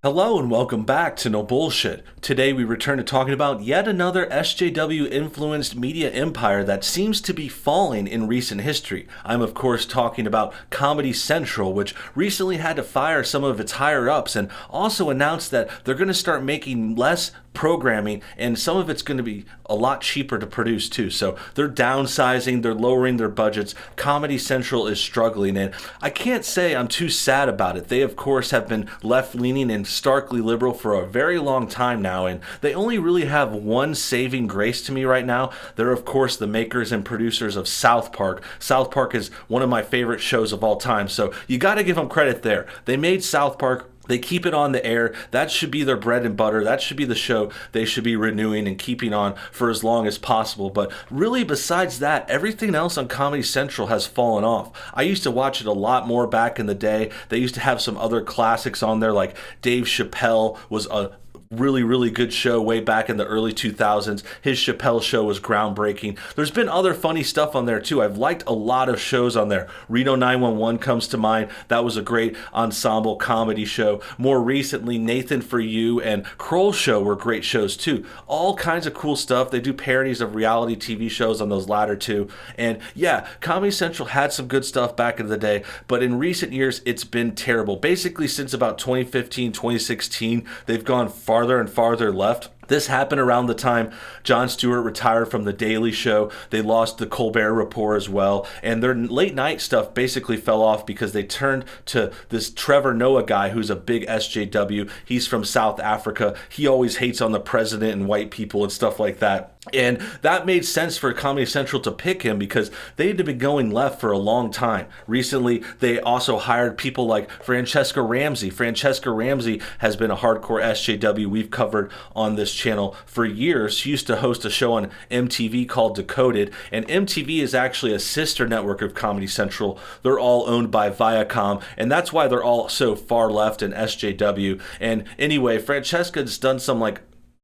Hello and welcome back to No Bullshit. Today we return to talking about yet another SJW influenced media empire that seems to be falling in recent history. I'm of course talking about Comedy Central, which recently had to fire some of its higher ups and also announced that they're going to start making less programming and some of it's going to be a lot cheaper to produce too. So they're downsizing, they're lowering their budgets. Comedy Central is struggling and I can't say I'm too sad about it. They of course have been left leaning and starkly liberal for a very long time now, and they only really have one saving grace to me right now. They're of course the makers and producers of South Park. South Park is one of my favorite shows of all time, so you got to give them credit there. They made South Park. They keep it on the air. That should be their bread and butter. That should be the show they should be renewing and keeping on for as long as possible. But really, besides that, everything else on Comedy Central has fallen off. I used to watch it a lot more back in the day. They used to have some other classics on there, like Dave Chappelle was a really good show way back in the early 2000s. His Chappelle show was groundbreaking. There's been other funny stuff on there too. I've liked a lot of shows on there. Reno 911 comes to mind. That was a great ensemble comedy show. More recently, Nathan For You and Kroll Show were great shows too. All kinds of cool stuff. They do parodies of reality TV shows on those latter two. And yeah, Comedy Central had some good stuff back in the day, but in recent years, it's been terrible. Basically, since about 2015, 2016, they've gone farther and farther left. This happened around the time Jon Stewart retired from The Daily Show. They lost The Colbert Report as well. And their late night stuff basically fell off because they turned to this Trevor Noah guy who's a big SJW. He's from South Africa. He always hates on the president and white people and stuff like that. And that made sense for Comedy Central to pick him because they had been going left for a long time. Recently, they also hired people like Francesca Ramsey. Francesca Ramsey has been a hardcore SJW we've covered on this channel for years. She used to host a show on MTV called Decoded, and MTV is actually a sister network of Comedy Central. They're all owned by Viacom, and that's why they're all so far left in SJW. And anyway, Francesca's done some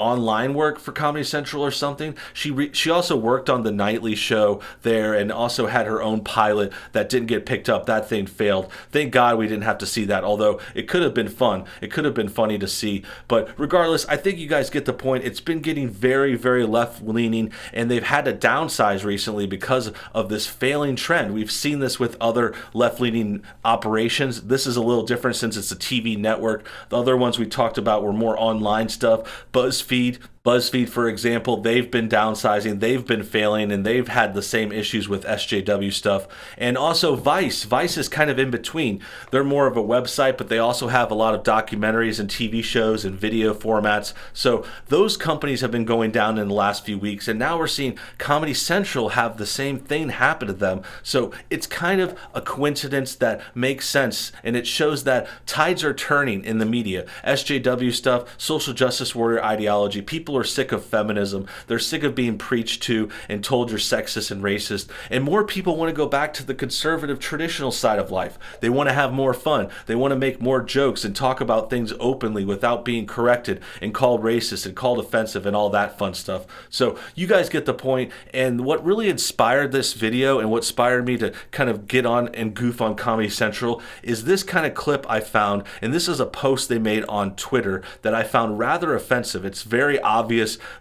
online work for Comedy Central or something. She also worked on the nightly show there and also had her own pilot that didn't get picked up. That thing failed. Thank God we didn't have to see that, although it could have been fun. It could have been funny to see. But regardless, I think you guys get the point. It's been getting very left-leaning, and they've had to downsize recently because of this failing trend. We've seen this with other left-leaning operations. This is a little different since it's a TV network. The other ones we talked about were more online stuff. BuzzFeed, for example, they've been downsizing, they've been failing, and they've had the same issues with SJW stuff. And also Vice is kind of in between. They're more of a website, but they also have a lot of documentaries and TV shows and video formats. So those companies have been going down in the last few weeks, and now we're seeing Comedy Central have the same thing happen to them. So it's kind of a coincidence that makes sense, and it shows that tides are turning in the media. SJW stuff, social justice warrior ideology, people are sick of feminism. They're sick of being preached to and told you're sexist and racist. And more people want to go back to the conservative traditional side of life. They want to have more fun. They want to make more jokes and talk about things openly without being corrected and called racist and called offensive and all that fun stuff. So you guys get the point. And what really inspired this video and what inspired me to kind of get on and goof on Comedy Central is this kind of clip I found. And this is a post they made on Twitter that I found rather offensive. It's very obvious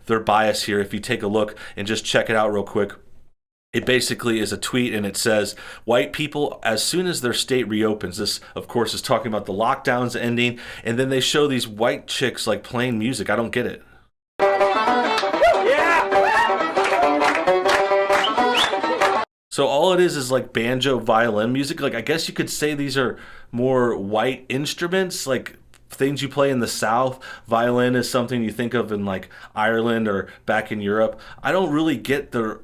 their bias here if you take a look and just check it out real quick. It basically is a tweet and it says, white people, as soon as their state reopens, this of course is talking about the lockdowns ending, and then they show these white chicks playing music. I don't get it. So all it is banjo violin music. I guess you could say these are more white instruments, things you play in the South. Violin is something you think of in Ireland or back in Europe. I don't really get the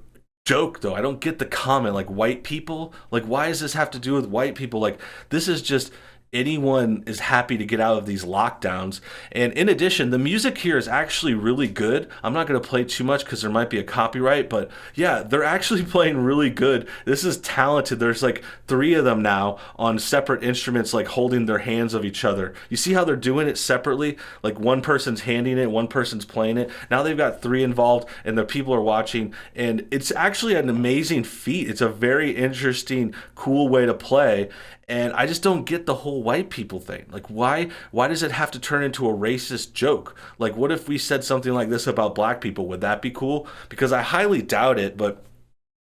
joke though. I don't get the comment, white people. Why does this have to do with white people? This is just anyone is happy to get out of these lockdowns. And in addition, the music here is actually really good. I'm not going to play too much because there might be a copyright, but yeah, they're actually playing really good. This is talented. There's like 3 of them now on separate instruments, like holding their hands of each other. You see how they're doing it separately? Like one person's handing it, one person's playing it. Now they've got 3 involved and the people are watching, and it's actually an amazing feat. It's a very interesting, cool way to play. And I just don't get the whole whole white people thing? Like, why does it have to turn into a racist joke? Like, what if we said something like this about black people? Would that be cool? Because I highly doubt it, but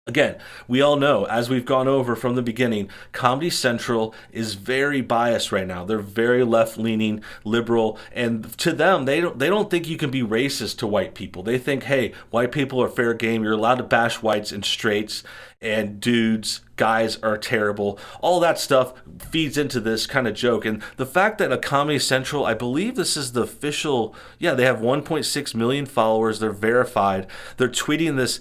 again, we all know, as we've gone over from the beginning, Comedy Central is very biased right now. They're very left-leaning, liberal, and to them, they don't think you can be racist to white people. They think, hey, white people are fair game. You're allowed to bash whites and straights, and dudes, guys are terrible. All that stuff feeds into this kind of joke. And the fact that a Comedy Central, I believe this is the official, yeah, they have 1.6 million followers. They're verified. They're tweeting this.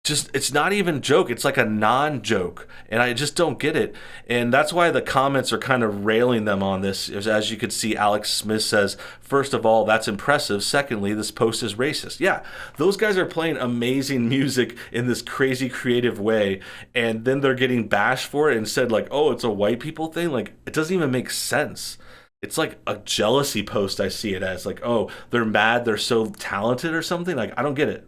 Just, it's not even a joke. It's like a non-joke, and I just don't get it. And that's why the comments are kind of railing them on this. As you can see, Alex Smith says, first of all, that's impressive. Secondly, this post is racist. Yeah, those guys are playing amazing music in this crazy creative way, and then they're getting bashed for it and said like, oh, it's a white people thing. Like, it doesn't even make sense. It's like a jealousy post. I see it as like, oh, they're mad, they're so talented or something. Like, I don't get it.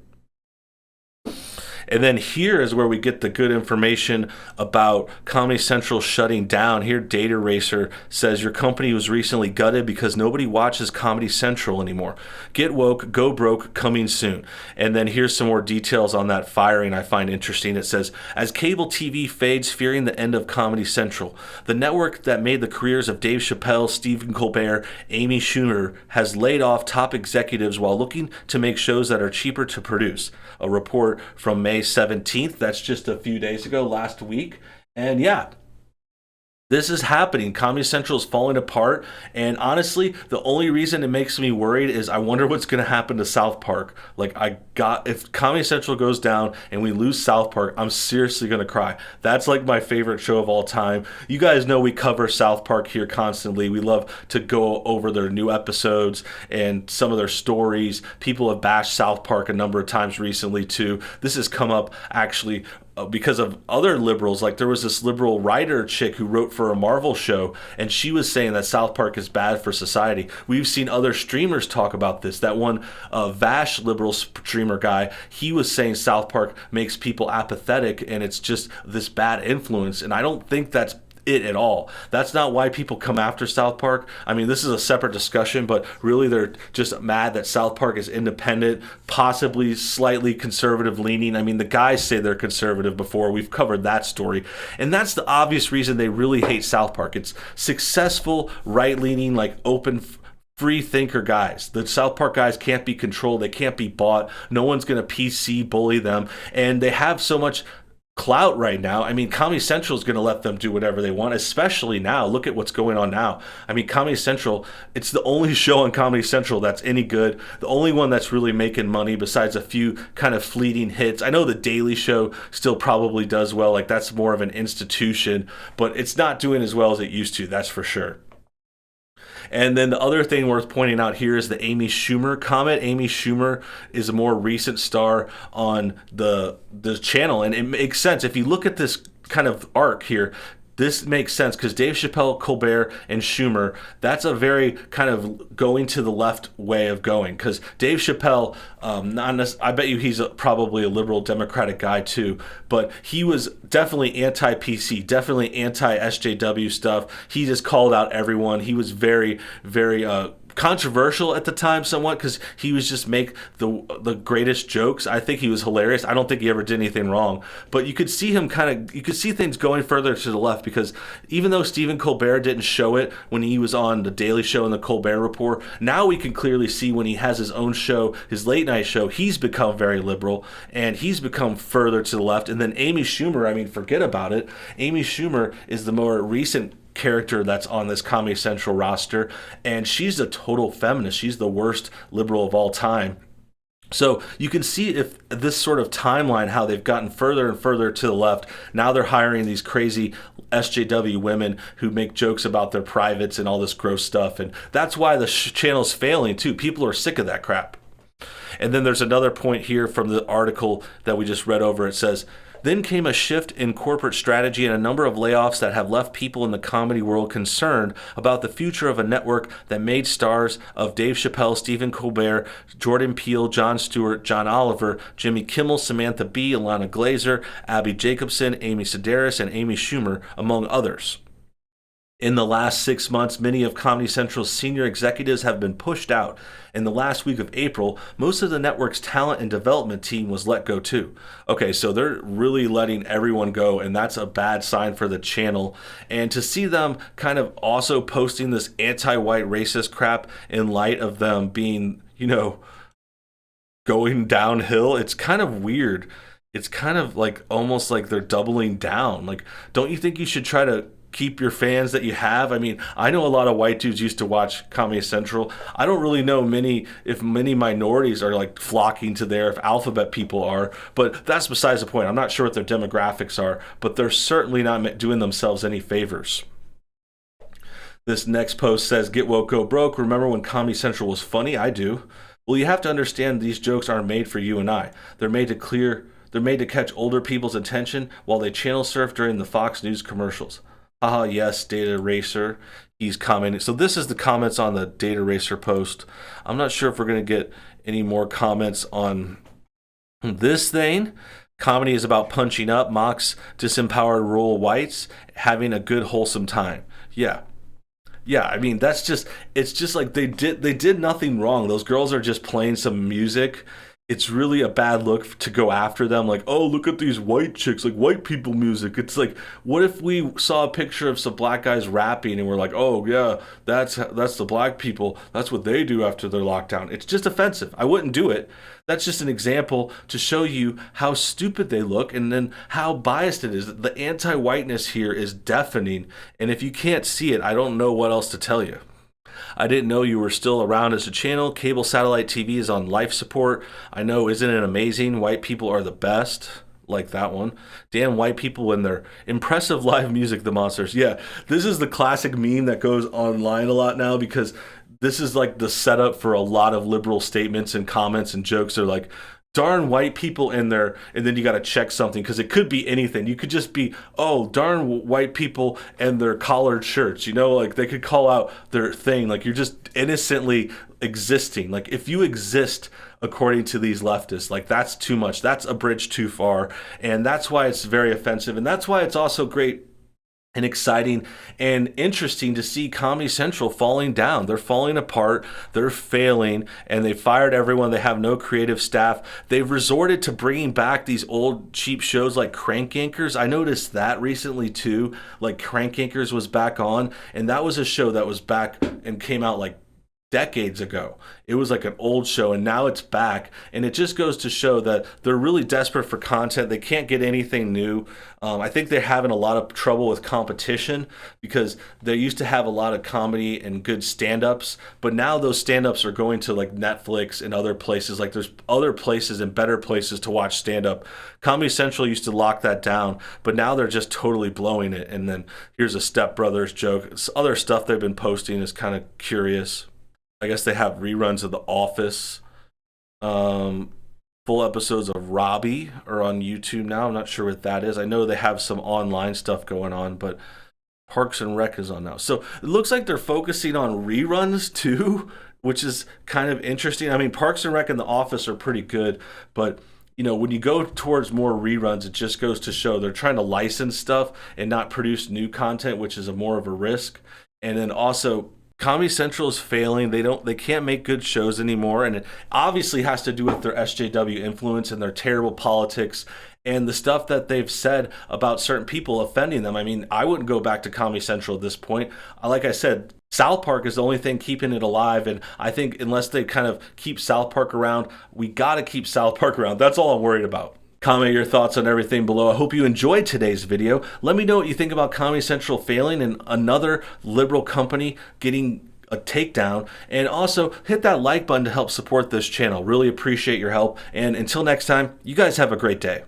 And then here is where we get the good information about Comedy Central shutting down. Here, Data Racer says your company was recently gutted because nobody watches Comedy Central anymore. Get woke, go broke, coming soon. And then here's some more details on that firing I find interesting. It says, as cable TV fades, fearing the end of Comedy Central, the network that made the careers of Dave Chappelle, Stephen Colbert, Amy Schumer has laid off top executives while looking to make shows that are cheaper to produce. A report from May 17th. That's just a few days ago, last week. And yeah, this is happening. Comedy Central is falling apart. And honestly, the only reason it makes me worried is I wonder what's going to happen to South Park. Like, if Comedy Central goes down and we lose South Park, I'm seriously going to cry. That's like my favorite show of all time. You guys know we cover South Park here constantly. We love to go over their new episodes and some of their stories. People have bashed South Park a number of times recently too. This has come up actually because of other liberals. Like, there was this liberal writer chick who wrote for a Marvel show, and she was saying that South Park is bad for society. We've seen other streamers talk about this. That one Vash liberal streamer guy, he was saying South Park makes people apathetic and it's just this bad influence. And I don't think that's it at all. That's not why people come after South Park. I mean, this is a separate discussion, but really they're just mad that South Park is independent, possibly slightly conservative leaning. I mean, the guys say they're conservative before. We've covered that story. And that's the obvious reason they really hate South Park. It's successful, right-leaning, like open free thinker guys. The South Park guys can't be controlled. They can't be bought. No one's going to PC bully them. And they have so much clout right now. I mean, Comedy Central is going to let them do whatever they want, especially now. Look at what's going on now. I mean, Comedy Central, it's the only show on Comedy Central that's any good. The only one that's really making money besides a few kind of fleeting hits. I know The Daily Show still probably does well. Like, that's more of an institution, but it's not doing as well as it used to. That's for sure. And then the other thing worth pointing out here is the Amy Schumer comment. Amy Schumer is a more recent star on the channel, and it makes sense. If you look at this kind of arc here, this makes sense because Dave Chappelle, Colbert, and Schumer, that's a very kind of going to the left way of going. Because Dave Chappelle, I bet you he's probably a liberal Democratic guy too, but he was definitely anti-PC, definitely anti-SJW stuff. He just called out everyone. He was very, very controversial at the time somewhat because he was just make the greatest jokes. I think he was hilarious. I don't think he ever did anything wrong, but you could see him you could see things going further to the left because even though Stephen Colbert didn't show it when he was on The Daily Show and The Colbert Report, now we can clearly see when he has his own show, his late night show, he's become very liberal and he's become further to the left. And then Amy Schumer, I mean, forget about it. Amy Schumer is the more recent character that's on this Comedy Central roster, and she's a total feminist. She's the worst liberal of all time. So you can see if this sort of timeline, how they've gotten further and further to the left. Now they're hiring these crazy SJW women who make jokes about their privates and all this gross stuff, and that's why the channel's failing too. People are sick of that crap. And then there's another point here from the article that we just read over. It says, then came a shift in corporate strategy and a number of layoffs that have left people in the comedy world concerned about the future of a network that made stars of Dave Chappelle, Stephen Colbert, Jordan Peele, Jon Stewart, John Oliver, Jimmy Kimmel, Samantha Bee, Ilana Glazer, Abby Jacobson, Amy Sedaris, and Amy Schumer, among others. In the last 6 months, many of Comedy Central's senior executives have been pushed out. In the last week of April, most of the network's talent and development team was let go too. Okay, so they're really letting everyone go, and that's a bad sign for the channel. And to see them kind of also posting this anti-white racist crap in light of them being, going downhill, it's kind of weird. It's kind of like almost like they're doubling down. Like, don't you think you should try to keep your fans that you have? I mean, I know a lot of white dudes used to watch Comedy Central. I don't really know if many minorities are like flocking to there, if alphabet people are, but that's besides the point. I'm not sure what their demographics are, but they're certainly not doing themselves any favors. This next post says, "Get woke, go broke. Remember when Comedy Central was funny? I do. Well, you have to understand these jokes aren't made for you and I. They're made to catch older people's attention while they channel surf during the Fox News commercials." Haha, yes, Data Racer. He's commenting. So this is the comments on the Data Racer post. I'm not sure if we're going to get any more comments on this thing. Comedy is about punching up, mocks disempowered rural whites, having a good wholesome time. Yeah. I mean, it's just like they did nothing wrong. Those girls are just playing some music. It's really a bad look to go after them, like, oh, look at these white chicks, like white people music. It's like, what if we saw a picture of some black guys rapping and we're like, oh yeah, that's the black people, that's what they do after their lockdown. It's just offensive. I wouldn't do it. That's just an example to show you how stupid they look and then how biased it is. The anti-whiteness here is deafening, and if you can't see it, I don't know what else to tell you. I didn't know you were still around as a channel. Cable satellite TV is on life support. I know, isn't it amazing? White people are the best. Like that one. Damn white people and their impressive live music, the monsters. Yeah, this is the classic meme that goes online a lot now because this is like the setup for a lot of liberal statements and comments and jokes. They're like, darn white people in there, and then you got to check something because it could be anything. You could just be, oh, darn white people and their collared shirts, like they could call out their thing, like you're just innocently existing. Like if you exist according to these leftists, like that's too much, that's a bridge too far, and that's why it's very offensive, and that's why it's also great and exciting and interesting to see Comedy Central falling down. They're falling apart, they're failing, and they fired everyone. They have no creative staff. They've resorted to bringing back these old cheap shows like Crank Yankers. I noticed that recently too, like Crank Yankers was back on, and that was a show that was back and came out like decades ago. It was like an old show, and now it's back, and it just goes to show that they're really desperate for content. They can't get anything new. I think they're having a lot of trouble with competition because they used to have a lot of comedy and good stand-ups, but now those stand-ups are going to like Netflix and other places. Like there's other places and better places to watch stand-up. Comedy Central used to lock that down, but now they're just totally blowing it. And then here's a Step Brothers joke. Other stuff they've been posting is kind of curious. I guess they have reruns of The Office. Full episodes of Robbie are on YouTube now. I'm not sure what that is. I know they have some online stuff going on, but Parks and Rec is on now. So it looks like they're focusing on reruns too, which is kind of interesting. I mean, Parks and Rec and The Office are pretty good, but when you go towards more reruns, it just goes to show they're trying to license stuff and not produce new content, which is more of a risk. And then also, Comedy Central is failing. They can't make good shows anymore, and it obviously has to do with their SJW influence and their terrible politics and the stuff that they've said about certain people offending them. I mean, I wouldn't go back to Comedy Central at this point. Like I said, South Park is the only thing keeping it alive, and I think unless they kind of keep South Park around, we got to keep South Park around. That's all I'm worried about. Comment your thoughts on everything below. I hope you enjoyed today's video. Let me know what you think about Comedy Central failing and another liberal company getting a takedown. And also hit that like button to help support this channel. Really appreciate your help. And until next time, you guys have a great day.